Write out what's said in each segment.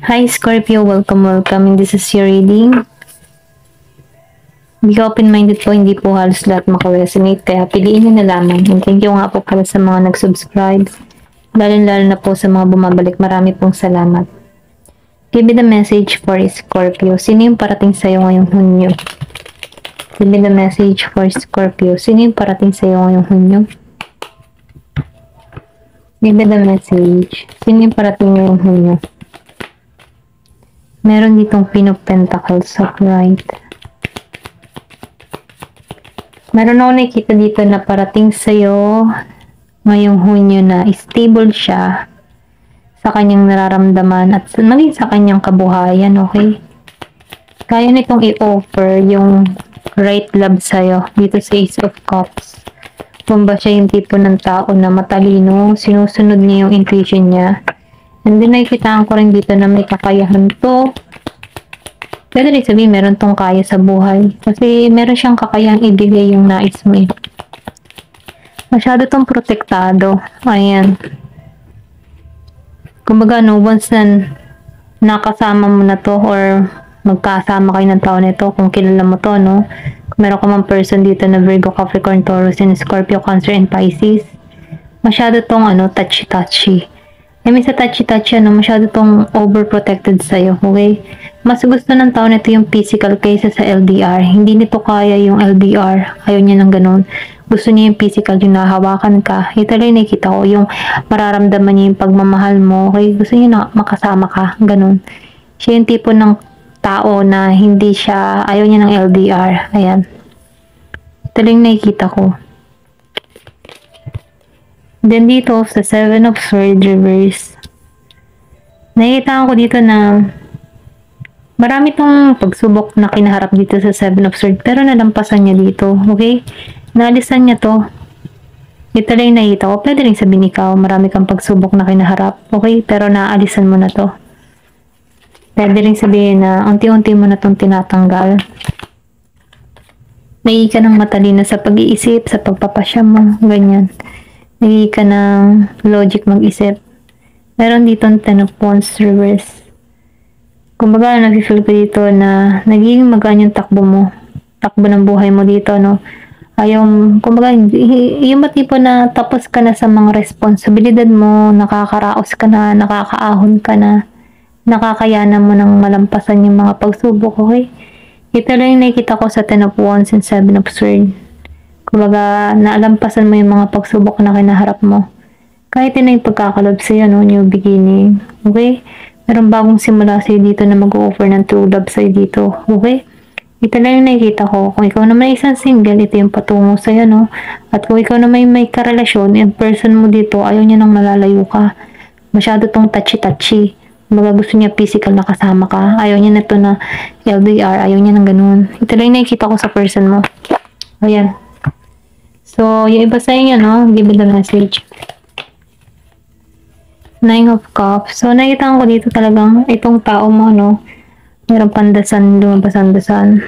Hi Scorpio, welcome. This is your reading. Be open-minded po, hindi po halos lahat makaresonate, kaya piliin nyo na lamang. And thank you nga po pala sa mga nag-subscribe. Lalo na po sa mga bumabalik, marami pong salamat. Give me the message for Scorpio. Sino yung parating sa'yo ngayong Hunyo? Give me the message for Scorpio. Sino yung parating sa'yo ngayong Hunyo? Give me the message. Sino yung parating ngayong Hunyo? Meron ditong Queen of Pentacles upright. Meron ako nakikita dito na parating sa'yo ngayong Hunyo na stable siya sa kanyang nararamdaman at maging sa kanyang kabuhayan, okay? Kaya nitong i-offer yung right love sa'yo dito sa Ace of Cups. Kung ba siya yung tipo ng tao na matalino, sinusunod niya yung intuition niya. And then nakikitaan ko rin dito na may kakayahan to. Pwede rin sabihin meron tong kaya sa buhay. Kasi meron siyang kakayahang ibigay yung nais mo eh. Masyado tong protektado. Ayan. Kumbaga no, once na nakasama mo na to or magkasama kayo ng tao nito, kung kilala mo to, no? Kung meron ka mang person dito na Virgo, Capricorn, Taurus, and Scorpio, Cancer, and Pisces, masyado tong touchy-touchy. I mean, sa touchy-touchy, masyado tong overprotected sa'yo, okay? Mas gusto ng tao nito yung physical kaysa sa LDR. Hindi nito kaya yung LDR. Ayaw niya ng ganun. Gusto niya yung physical, yung nahawakan ka. Ito lang nakikita ko, yung mararamdaman niya yung pagmamahal mo, okay? Gusto niya na makasama ka, ganun. Siya yung tipo ng tao na hindi siya, ayaw niya ng LDR. Ayan. Ito lang nakikita ko. Then dito, sa 7 of Swords reverse, nakikita ko dito na marami tong pagsubok na kinaharap dito sa 7 of Swords, pero nalampasan niya dito, okay? Naalisan niya to. Ito lang nakikita ko. Pwede rin sabihin ikaw, marami kang pagsubok na kinaharap, okay? Pero naalisan mo na to. Pwede rin sabihin na unti-unti mo na tong tinatanggal. Nagiging ka ng matalino sa pag-iisip, sa pagpapasya mo, ganyan. Nagiging ka ng logic mag-isip. Meron dito ang 10 of Wands reverse. Kumbaga, nafe-feel ko dito na nagiging magaan yung takbo mo. Takbo ng buhay mo dito, no? Ayaw, kumbaga, yung tipo na tapos ka na sa mga responsibilidad mo, nakakaraos ka na, nakakaahon ka na, nakakayanan mo ng malampasan yung mga pagsubok, okay? Ito lang yung nakikita ko sa 10 of Wands and 7 of Swords. Kumbaga, naalampasan mo yung mga pagsubok na kinaharap mo. Kahit yun na yung pagkakalob sa'yo, no? New beginning. Okay? Merong bagong simula sa'yo dito na mag-offer ng true love sa'yo dito. Okay? Ito lang yung nakikita ko. Kung ikaw naman isang single, ito yung patungo sa'yo, no? At kung ikaw naman may karelasyon, yung person mo dito, ayaw niya nang malalayo ka. Masyado tong touchy-touchy. Kumbaga, gusto niya physical na kasama ka. Ayaw niya na to na LDR. Ayaw niya ng ganun. Ito lang yung nakikita ko sa person mo. Ayan. So, yung iba sa inyo, no? Give me the message. 9 of Cups. So, nakita ko dito talagang itong tao mo, no? Merong pandasan, lumabas-andasan.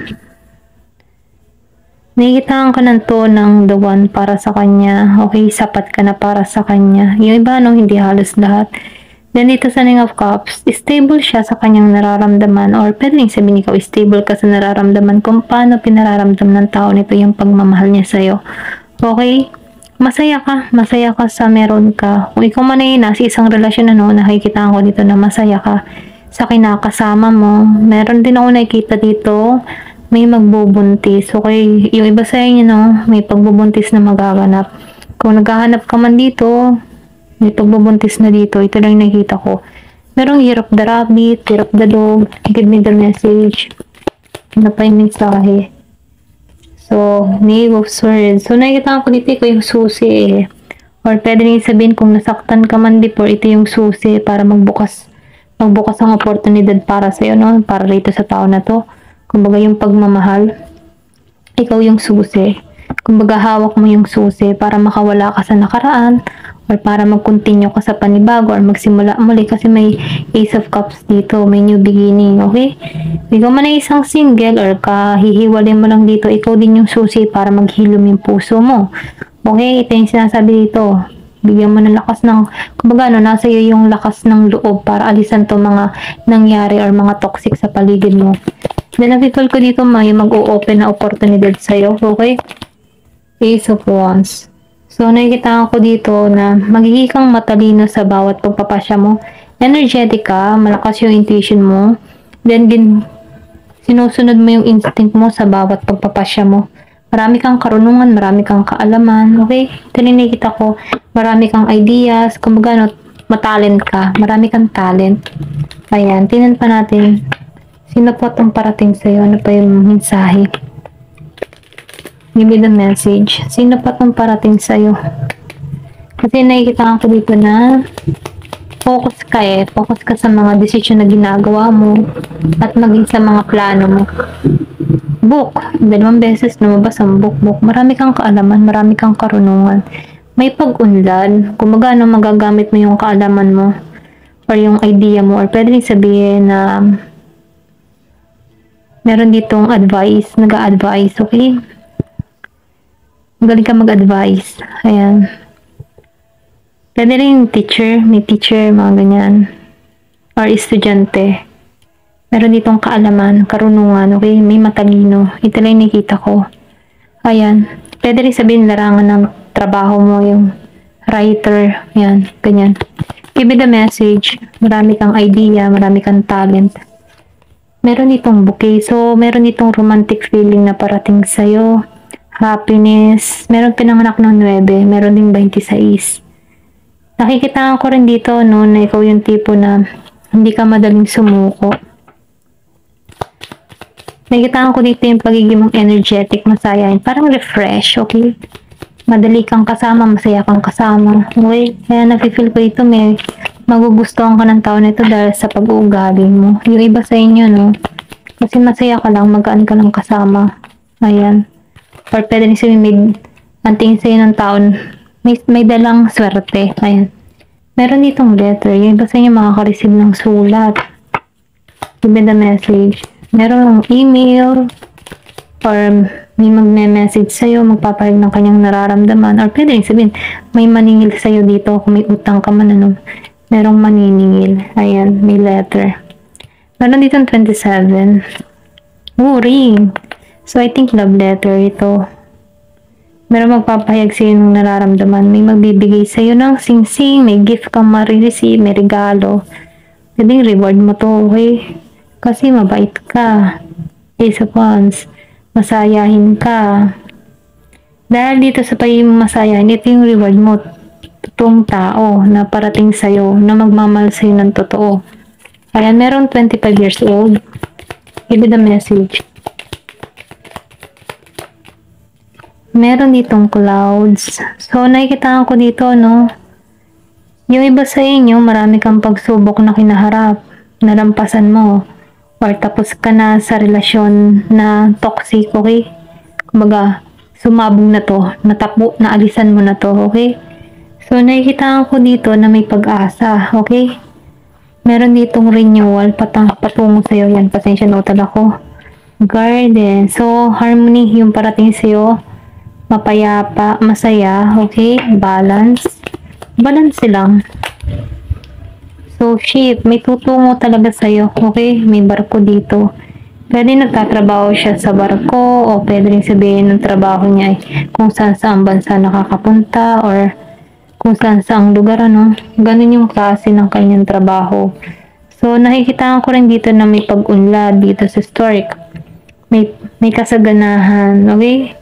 Nakikita ka ng to ng the one para sa kanya. Okay, sapat ka na para sa kanya. Yung iba, no? Hindi halos lahat. Then, dito sa 9 of Cups, stable siya sa kanyang nararamdaman. Or, pwedeng sabihin ikaw, stable ka sa nararamdaman kung paano pinararamdam ng tao nito yung pagmamahal niya sa'yo. Okay? Masaya ka sa meron ka. Kung ikaw man ay nasa isang relasyon, nakikita ko dito na masaya ka sa kinakasama mo. Meron din ako nakikita dito, may magbubuntis. Okay? Yung iba sa inyo, no? May pagbubuntis na magaganap. Kung naghahanap ka man dito, may pagbubuntis na dito. Ito lang nakikita ko. Merong year of the rabbit, year of the dog. Give me the message. Ano pa yung mensahe? So, Knave of Swords. So, nakikita ko dito yung susi eh. Or pwede rin sabihin kung nasaktan ka man before, ito yung susi para magbukas ang oportunidad para sa'yo, no? Para rito sa tao na to. Kumbaga yung pagmamahal, ikaw yung susi. Kumbaga hawak mo yung susi para makawala ka sa nakaraan or para mag-continue ka sa panibago or magsimula muli kasi may Ace of Cups dito, may new beginning, okay? Ikaw man ay isang single or kahihiwalay mo lang dito, ikaw din yung susi para maghilom yung puso mo. Okay, ito yung sinasabi dito. Bigyan mo ng lakas ng, kumbaga ano, nasa iyo yung lakas ng loob para alisan to mga nangyari or mga toxic sa paligid mo. Then, nafe-feel ko dito may mag-o-open na oportunidad sa'yo, okay? Ace of Wands. So, nakikita ko dito na magiging kang matalino sa bawat pagpapasya mo. Energetic ka, malakas yung intuition mo. Then, sinusunod mo yung instinct mo sa bawat pagpapasya mo. Marami kang karunungan, marami kang kaalaman, okay? Ito nakikita ko, marami kang ideas, kumbaga, no, matalent ka, marami kang talent. Ayan, tingnan pa natin. Sino po itong parating sa'yo? Ano pa yung mensahe? Give me the message. Sino pa itong parating sa'yo? Kasi nakikita ko dito na focus ka Focus ka sa mga desisyon na ginagawa mo at maging sa mga plano mo. Book. 2 beses lumabas ang book. Marami kang kaalaman, marami kang karunungan. May pag-unlad. Kung magano magagamit mo yung kaalaman mo or yung idea mo, or pwede rin sabihin na meron ditong advice, nag-a-advise, okay? Magaling ka mag-advise. Ayan. Pwede rin teacher, may teacher, mga ganyan. Or estudyante. Meron ditong kaalaman, karunungan, okay? May matalino. Ito lang nakita ko. Ayan. Pwede rin sabihin larangan ng trabaho mo, yung writer. Ayan, ganyan. Give me the message. Marami kang idea, marami kang talent. Meron ditong bouquet. So, meron ditong romantic feeling na parating sa'yo. Happiness. Meron pinanganak ng 9. Meron ding 26. Nakikita ko rin dito, no, na ikaw yung tipo na hindi ka madaling sumuko. Nakikita ko dito yung pagiging mong energetic, masayahin. Parang refresh, okay? Madali kang kasama, masaya kang kasama. Okay? Kaya nafe-feel ko dito may magugustuhan ka ng tao na ito dahil sa pag-uugali mo. Yung iba sa inyo, no? Kasi masaya ka lang, magaan ka lang kasama. Ayan. Or pwede rin sabihin, may anting sa'yo ng taon, may dalang swerte. Ayan. Meron ditong letter. Yung iba sa inyo makaka-receive ng sulat. Give me the message. Meron ng email. Or may magme-message sa'yo, magpapahig ng kanyang nararamdaman. Or pwede rin sabihin, may maningil sa'yo dito. Kung may utang ka man, ano, merong maniningil. Ayan, may letter. Meron ditong 27. Oh, ring. So, I think love letter ito. Meron magpapahayag sa'yo ng nararamdaman. May magbibigay sa'yo ng sing-sing. May gift kang marireceive. May regalo. Pwedeng reward mo to, okay? Kasi mabait ka. Ace of Wands. Masayahin ka. Dahil dito sa pagiging masayahin, ito yung reward mo. Totoong tao na parating sa'yo, na magmamahal sa'yo ng totoo. Ayan, meron 25 years old. Give me the message. Meron ditong clouds. So, nakikita ko dito, no? Yung iba sa inyo, marami kang pagsubok na kinaharap. Nalampasan mo. Or tapos ka na sa relasyon na toxic, okay? Kumbaga, sumabog na to. Naalisan mo na to, okay? So, nakikita ko dito na may pag-asa, okay? Meron ditong renewal, patungo sa'yo. Yan, pasensya na utal ako. Garden. So, harmony yung parating sa'yo. Mapayapa, masaya, okay? Balance. Balance lang. So, ship, may tutungo talaga sa'yo, okay? May barko dito. Pwede nagtatrabaho siya sa barko, o pwede rin sabihin ng trabaho niya ay kung saan saang bansa nakakapunta, or kung saan saang lugar, ano? Ganun yung klase ng kanyang trabaho. So, nakikita ko rin dito na may pag-unlad dito sa historic. May kasaganahan, okay?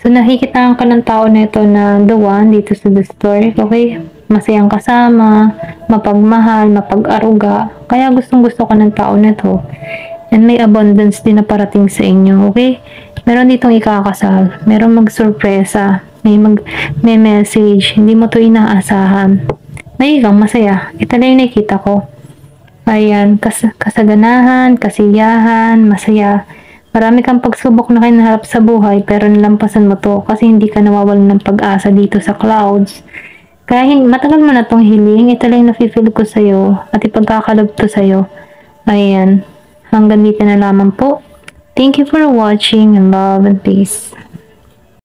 So, nakikita ka ng tao na ito na the one dito sa the story, okay? Masayang kasama, mapagmahal, mapag-aruga. Kaya gustong-gusto ka ng tao na ito. And may abundance din na parating sa inyo, okay? Meron ditong ikakasal. Meron mag-surpresa. May message. Hindi mo to inaasahan. May kang masaya. Ito na yung nakikita ko. Ayan, kasaganahan, kasiyahan, masaya. Marami kang pagsubok na kinaharap sa buhay, pero nalampasan mo to kasi hindi ka nawawalan ng pag-asa dito sa clouds. Kaya matagal mo na tong hiling, ito lang nafe-feel ko sa'yo at ipagkakalog to sa'yo. Ayan, hanggang dito na lamang po. Thank you for watching and love and peace.